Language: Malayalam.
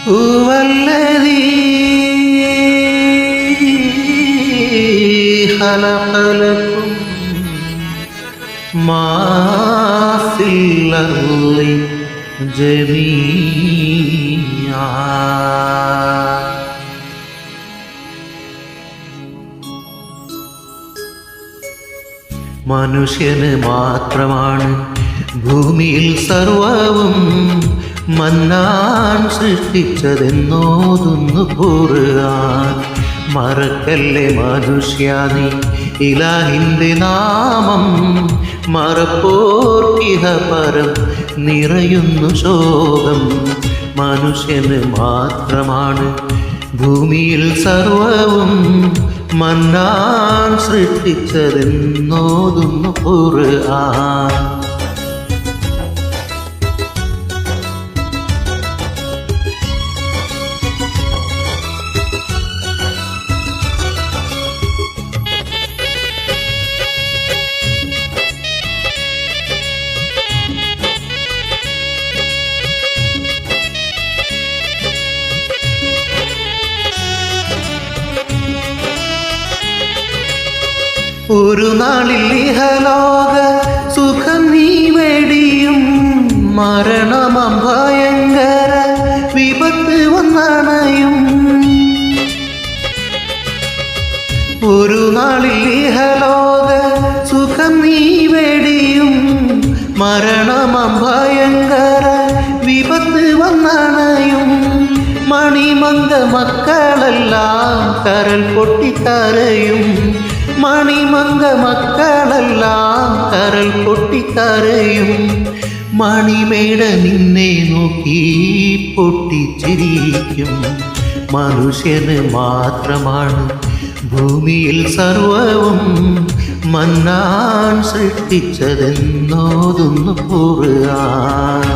هو الذي خلق لكم ما في الأرض جميعا. മനുഷ്യന് മാത്രമാണ് ഭൂമിയിൽ സർവവും മന്നാൻ സൃഷ്ടിച്ചതെന്നോതുന്നു ഖുർആൻ. മറക്കല്ലേ മനുഷ്യ നീ ഇലാഹിന്റെ നാമം, മറപ്പോർക്കിഹ പരം നിറയുന്നു ശോകം. മനുഷ്യന് മാത്രമാണ് ഭൂമിയിൽ സർവവും മന്നാൻ സൃഷ്ടിച്ചതെന്നോതുന്നു ഖുർആൻ. ഒരു നാളിൽ ഇഹലോക സുഖം നീ വെടിയും, മരണമം ഭയങ്കര വിപത്ത് വന്നണയും. ഒരു നാളിൽ ഇഹലോക സുഖം നീ വെടിയും, മരണമം ഭയങ്കര വിപത്ത് വന്നണയും. മണിമങ്ക മക്കളെല്ലാം കരൾ പൊട്ടിക്കരയും, മണിമങ്ക മക്കളെല്ലാം കരൾ പൊട്ടിക്കരയും. മണിമേട നിന്നെ നോക്കി പൊട്ടിച്ചിരിക്കും. മനുഷ്യന് മാത്രമാണ് ഭൂമിയിൽ സർവവും മന്നാൻ സൃഷ്ടിച്ചതെന്നോതുന്നു ഖുർആൻ.